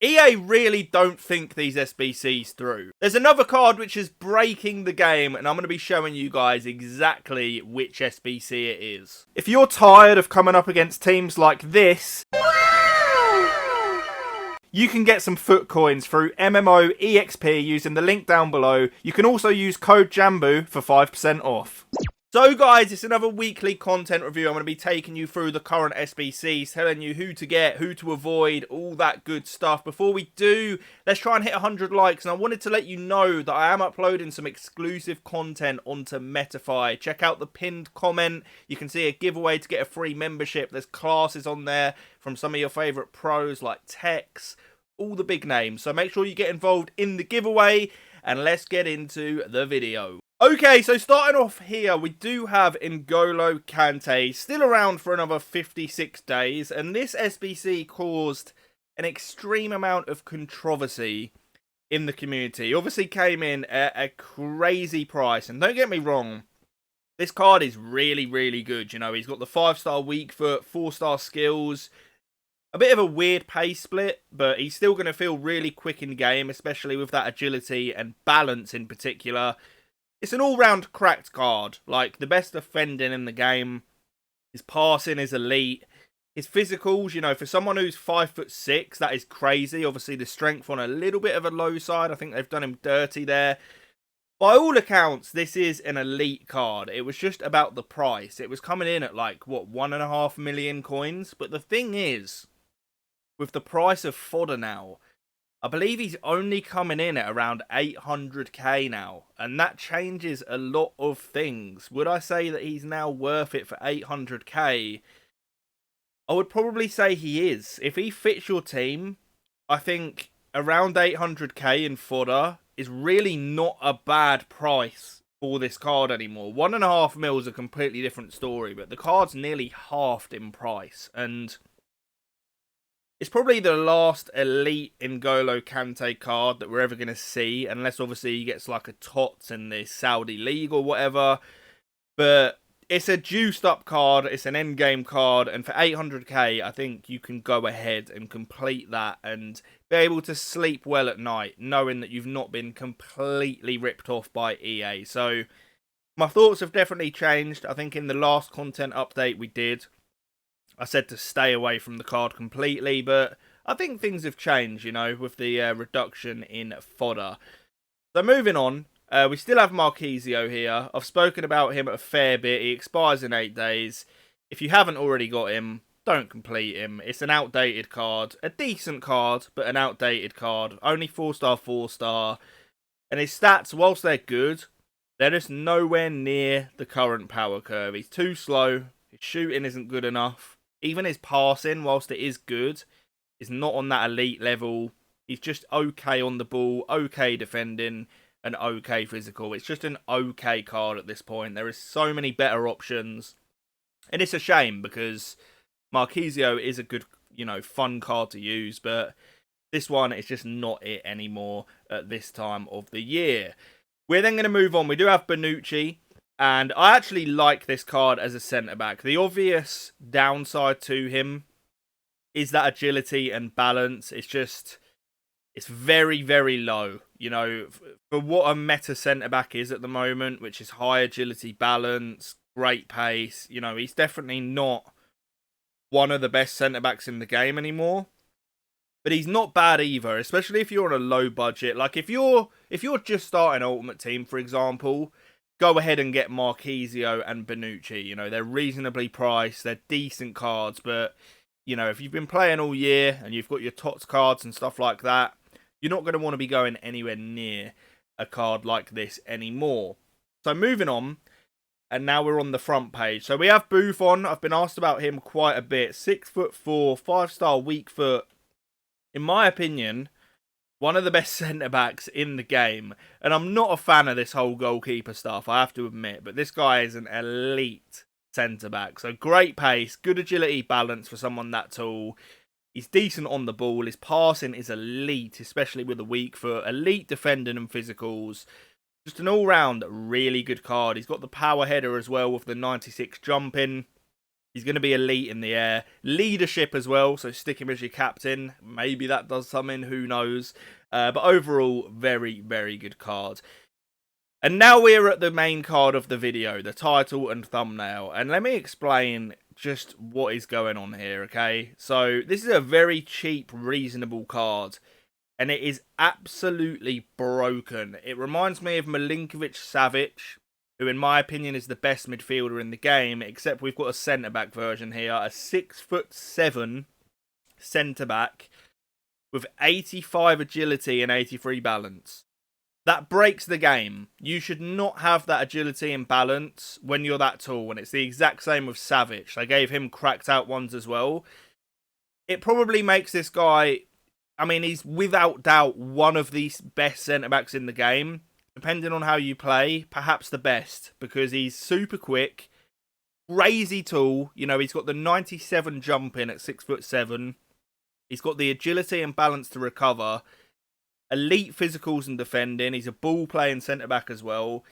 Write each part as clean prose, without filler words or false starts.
EA really don't think these SBCs through. There's another card which is breaking the game, and I'm going to be showing you guys exactly which SBC it is. If you're tired of coming up against teams like this, you can get some foot coins through MMO EXP using the link down below. You can also use code JambooUK for 5% off. So guys, it's another weekly content review. I'm going to be taking you through the current SBCs, telling you who to get, who to avoid, all that good stuff. Before we do, let's try and hit 100 likes. And I wanted to let you know that I am uploading some exclusive content onto Metafy. Check out the pinned comment. You can see a giveaway to get a free membership. There's classes on there from some of your favourite pros like Tex, all the big names. So make sure you get involved in the giveaway. And let's get into the video. Okay, so starting off here, we do have N'Golo Kante, still around for another 56 days, and this SBC caused an extreme amount of controversy in the community. Obviously came in at a crazy price, and don't get me wrong, this card is really, really good. You know, he's got the 5-star weak foot, 4-star skills, a bit of a weird pace split, but he's still going to feel really quick in game, especially with that agility and balance in particular. It's an all-round cracked card, like the best defending in the game. His passing is elite. His physicals, you know, for someone who's 5'6", that is crazy. Obviously, the strength on a little bit of a low side. I think they've done him dirty there. By all accounts, this is an elite card. It was just about the price. It was coming in at like, what, 1.5 million coins? But the thing is, with the price of fodder now, I believe he's only coming in at around 800k now, and that changes a lot of things. Would I say that he's now worth it for 800k? I would probably say he is. If he fits your team, I think around 800k in fodder is really not a bad price for this card anymore. 1.5 mil is a completely different story, but the card's nearly halved in price, and it's probably the last elite N'Golo Kante card that we're ever going to see, unless obviously he gets like a TOTS in the Saudi League or whatever. But it's a juiced up card, it's an endgame card, and for 800k, I think you can go ahead and complete that and be able to sleep well at night, knowing that you've not been completely ripped off by EA. So my thoughts have definitely changed. I think in the last content update we did, I said to stay away from the card completely, but I think things have changed, you know, with the reduction in fodder. So moving on, we still have Marquisio here. I've spoken about him a fair bit. He expires in 8 days. If you haven't already got him, don't complete him. It's an outdated card. A decent card, but an outdated card. Only 4-star, 4-star. And his stats, whilst they're good, they're just nowhere near the current power curve. He's too slow. His shooting isn't good enough. Even his passing, whilst it is good, is not on that elite level. He's just okay on the ball, okay defending, and okay physical. It's just an okay card at this point. There is so many better options. And it's a shame because Marquisio is a good, you know, fun card to use. But this one is just not it anymore at this time of the year. We're then going to move on. We do have Bonucci. And I actually like this card as a centre-back. The obvious downside to him is that agility and balance. It's very, very low. You know, for what a meta centre-back is at the moment, which is high agility, balance, great pace. You know, he's definitely not one of the best centre-backs in the game anymore. But he's not bad either, especially if you're on a low budget. Like, if you're just starting Ultimate Team, for example, go ahead and get Marquisio and Bonucci. You know, they're reasonably priced. They're decent cards. But, you know, if you've been playing all year and you've got your TOTS cards and stuff like that, you're not going to want to be going anywhere near a card like this anymore. So moving on. And now we're on the front page. So we have Buffon. I've been asked about him quite a bit. 6'4", 5-star weak foot. In my opinion, one of the best centre-backs in the game. And I'm not a fan of this whole goalkeeper stuff, I have to admit. But this guy is an elite centre-back. So great pace, good agility, balance for someone that tall. He's decent on the ball. His passing is elite, especially with a weak foot. Elite defending and physicals. Just an all-round really good card. He's got the power header as well with the 96 jumping. He's going to be elite in the air. Leadership as well, so stick him as your captain. Maybe that does something, who knows. But overall, very, very good card. And now we're at the main card of the video, the title and thumbnail. And let me explain just what is going on here, okay? So this is a very cheap, reasonable card. And it is absolutely broken. It reminds me of Milinkovic-Savic, who in my opinion is the best midfielder in the game, except we've got a centre-back version here, a 6'7" centre-back with 85 agility and 83 balance. That breaks the game. You should not have that agility and balance when you're that tall, and it's the exact same with Savic. They gave him cracked out ones as well. It probably makes this guy, I mean, he's without doubt one of the best centre-backs in the game. Depending on how you play, perhaps the best, because he's super quick, crazy tall. You know, he's got the 97 jump in at 6'7". He's got the agility and balance to recover. Elite physicals and defending. He's a ball playing centre back as well.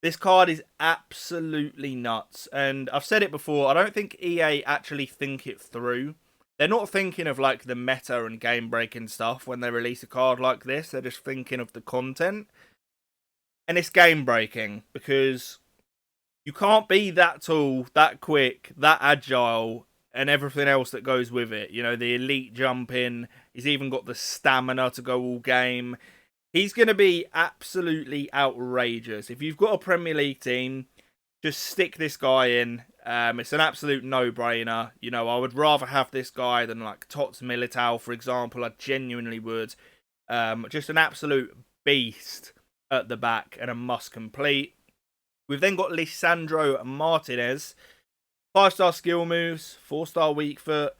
This card is absolutely nuts. And I've said it before, I don't think EA actually think it through. They're not thinking of like the meta and game breaking stuff when they release a card like this. They're just thinking of the content. And it's game breaking because you can't be that tall, that quick, that agile, and everything else that goes with it. You know, the elite jumping. He's even got the stamina to go all game. He's going to be absolutely outrageous. If you've got a Premier League team, just stick this guy in. It's an absolute no-brainer. You know, I would rather have this guy than like Tots Militao, for example. I genuinely would. Just an absolute beast at the back and a must complete. We've then got Lisandro Martinez. 5-star skill moves, 4-star weak foot.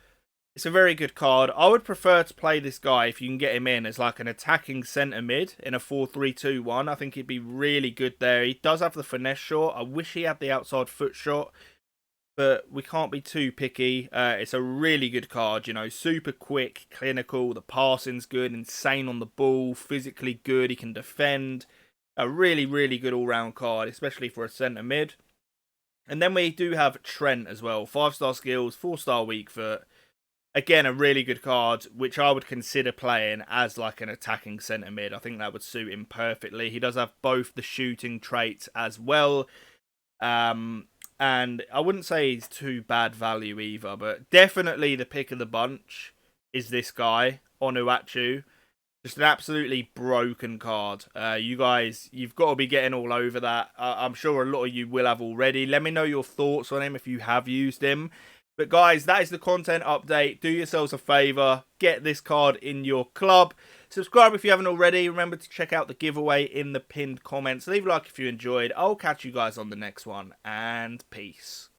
It's a very good card. I would prefer to play this guy if you can get him in as like an attacking centre mid in a 4-3-2-1. I think he'd be really good there. He does have the finesse shot. I wish he had the outside foot shot, but we can't be too picky. It's a really good card, you know, super quick, clinical. The passing's good, insane on the ball, physically good. He can defend. A really, really good all-round card, especially for a centre mid. And then we do have Trent as well. 5-star skills, 4-star weak foot. Again, a really good card, which I would consider playing as like an attacking centre mid. I think that would suit him perfectly. He does have both the shooting traits as well. And I wouldn't say he's too bad value either, but definitely the pick of the bunch is this guy, onuachu. Just an absolutely broken card. You guys, you've got to be getting all over that. I'm sure a lot of you will have already. Let me know your thoughts on him if you have used him. But guys, that is the content update. Do yourselves a favour. Get this card in your club. Subscribe if you haven't already. Remember to check out the giveaway in the pinned comments. Leave a like if you enjoyed. I'll catch you guys on the next one. And peace.